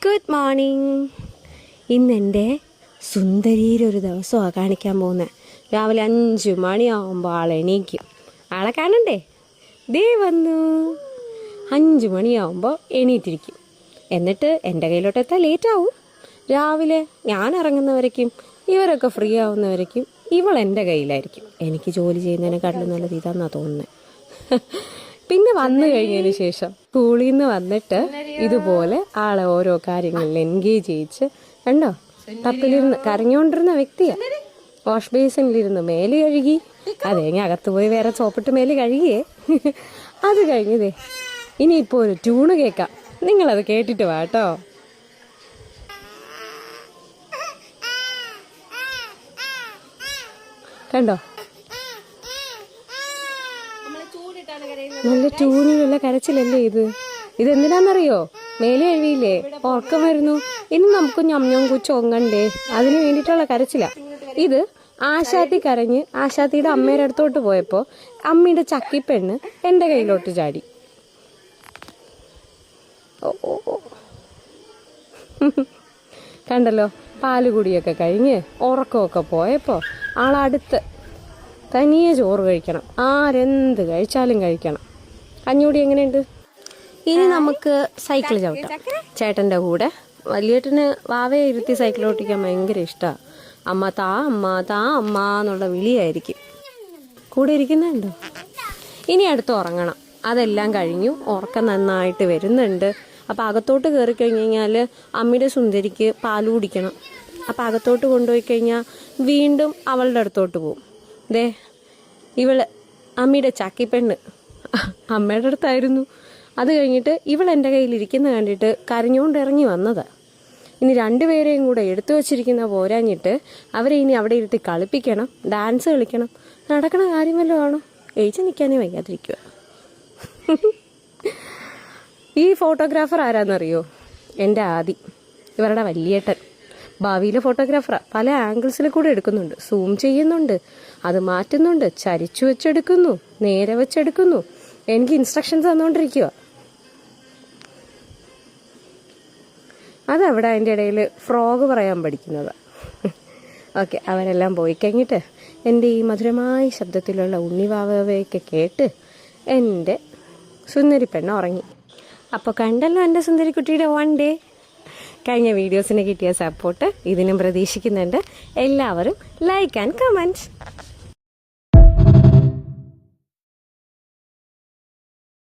Good morning. ഇന്നെൻ്റെ സുന്ദരിയിലൊരു ദിവസമാണ് കാണിക്കാൻ പോകുന്നത്. രാവിലെ 5 മണിയാകുമ്പോൾ എണീക്കും. ആളെ കാണണ്ടേ? ദേ വന്നു. 5 മണിയാകുമ്പോൾ എണീറ്റിരിക്കും. എന്നിട്ട് എൻ്റെ കയ്യിലോട്ടെത്താൻ ലേറ്റാവും. രാവിലെ ഞാൻ ഇറങ്ങുന്നവരേക്കും ഇവരൊക്കെ ഫ്രീ ആവുന്നവരേക്കും ഇവൾ എൻ്റെ കയ്യിലായിരിക്കും. എനിക്ക് ജോലി ചെയ്യുന്നതിനെക്കാട്ടിലും നല്ലത് ഇതാന്നാണ് തോന്നുന്നത്. പിന്നെ വന്നു കഴിഞ്ഞതിന് ശേഷം സ്കൂളിൽ നിന്ന് വന്നിട്ട് ഇതുപോലെ ആളെ ഓരോ കാര്യങ്ങളിൽ എൻഗേജ് ചെയ്യിച്ച് കണ്ടോ, ടപ്പിലിരുന്ന് കരഞ്ഞുകൊണ്ടിരുന്ന വ്യക്തിയാണ്. വാഷ് ബേസിനിലിരുന്ന് മേല് കഴുകി, അതേങ്ങ അകത്ത് പോയി വേറെ സോപ്പിട്ട് മേല് കഴുകിയേ. അത് കഴിഞ്ഞതേ ഇനിയിപ്പോൾ ഒരു ട്യൂണ് കേൾക്കാം. നിങ്ങളത് കേട്ടിട്ട് വാട്ടോ. കണ്ടോ, നല്ല ട്യൂണിലുള്ള കരച്ചിലല്ലേ ഇത്. ഇതെന്തിനാന്നറിയോ? മേലെ എഴുതിയില്ലേ, ഉറക്കം വരുന്നു, ഇനി നമുക്ക് ഞം കുച്ചൊങ്ങണ്ടേ, അതിന് വേണ്ടിയിട്ടുള്ള കരച്ചില ഇത്. ആശാത്തി കരഞ്ഞ് ആശാത്തിയുടെ അമ്മയുടെ അടുത്തോട്ട് പോയപ്പോൾ അമ്മയുടെ ചക്കിപ്പെണ്ണ് എൻ്റെ കയ്യിലോട്ട് ചാടി. കണ്ടല്ലോ, പാലുകുടിയൊക്കെ കഴിഞ്ഞ് ഉറക്കമൊക്കെ പോയപ്പോൾ ആളടുത്ത് തനിയെ ചോറ് കഴിക്കണം. ആരെന്ത് കഴിച്ചാലും കഴിക്കണം. കഞ്ഞൂടി എങ്ങനെയുണ്ട്? ഇനി നമുക്ക് സൈക്കിൾ ചവിട്ടാം ചേട്ടൻ്റെ കൂടെ. വലിയേട്ടന് വാവയെ ഇരുത്തി സൈക്കിൾ ഓട്ടിക്കാൻ ഭയങ്കര ഇഷ്ടമാണ്. അമ്മ താ അമ്മ താ അമ്മ എന്നുള്ള വിളിയായിരിക്കും. കൂടെ ഇരിക്കുന്നുണ്ടോ? ഇനി അടുത്ത് ഉറങ്ങണം. അതെല്ലാം കഴിഞ്ഞു, ഉറക്കം നന്നായിട്ട് വരുന്നുണ്ട്. അപ്പം അകത്തോട്ട് കയറി കഴിഞ്ഞ് കഴിഞ്ഞാൽ അമ്മയുടെ സുന്ദരിക്ക് പാല് കുടിക്കണം. അപ്പം അകത്തോട്ട് കൊണ്ടുപോയി കഴിഞ്ഞാൽ വീണ്ടും അവളുടെ അടുത്തോട്ട് പോകും. ദേ ഇവള് അമ്മയുടെ ചക്കിപ്പെണ്ണ് അമ്മയുടെ അടുത്തായിരുന്നു. അത് കഴിഞ്ഞിട്ട് ഇവൾ എൻ്റെ കയ്യിലിരിക്കുന്ന കണ്ടിട്ട് കരഞ്ഞുകൊണ്ട് ഇറങ്ങി വന്നതാണ്. ഇനി 2 പേരെയും കൂടെ എടുത്തു വച്ചിരിക്കുന്ന പോരാഞ്ഞിട്ട് അവരെ ഇനി അവിടെ ഇരുത്തി കളിപ്പിക്കണം, ഡാൻസ് കളിക്കണം. നടക്കണ കാര്യം വല്ലതും ആണോ? എഴുതി നിൽക്കാനേ വയ്യാതിരിക്കുക. ഈ ഫോട്ടോഗ്രാഫർ ആരാന്നറിയോ? എൻ്റെ ആദി, ഇവരുടെ വലിയേട്ടൻ. ഭാവിയിലെ ഫോട്ടോഗ്രാഫറാണ്. പല ആംഗിൾസിൽ കൂടെ എടുക്കുന്നുണ്ട്, സൂം ചെയ്യുന്നുണ്ട്, അത് മാറ്റുന്നുണ്ട്, ചരിച്ചു വെച്ചെടുക്കുന്നു, നേരെ വെച്ചെടുക്കുന്നു. എനിക്ക് ഇൻസ്ട്രക്ഷൻസ് തന്നുകൊണ്ടിരിക്കുക. അതവിടെ അതിൻ്റെ ഇടയിൽ ഫ്രോഗ് പറയാൻ പഠിക്കുന്നത്. ഓക്കെ, അവരെല്ലാം പോയി കഴിഞ്ഞിട്ട് എൻ്റെ ഈ മധുരമായ ശബ്ദത്തിലുള്ള ഉണ്ണിവാവയൊക്കെ കേട്ട് എൻ്റെ സുന്ദരി പെണ്ണ് ഉറങ്ങി. അപ്പോൾ കണ്ടല്ലോ എൻ്റെ സുന്ദരിക്കുട്ടിയുടെ 1 ഡേ. കഴിഞ്ഞ വീഡിയോസിന് കിട്ടിയ സപ്പോർട്ട് ഇതിനും പ്രതീക്ഷിക്കുന്നുണ്ട്. എല്ലാവരും ലൈക്ക് ആൻഡ് കമൻറ്റ്.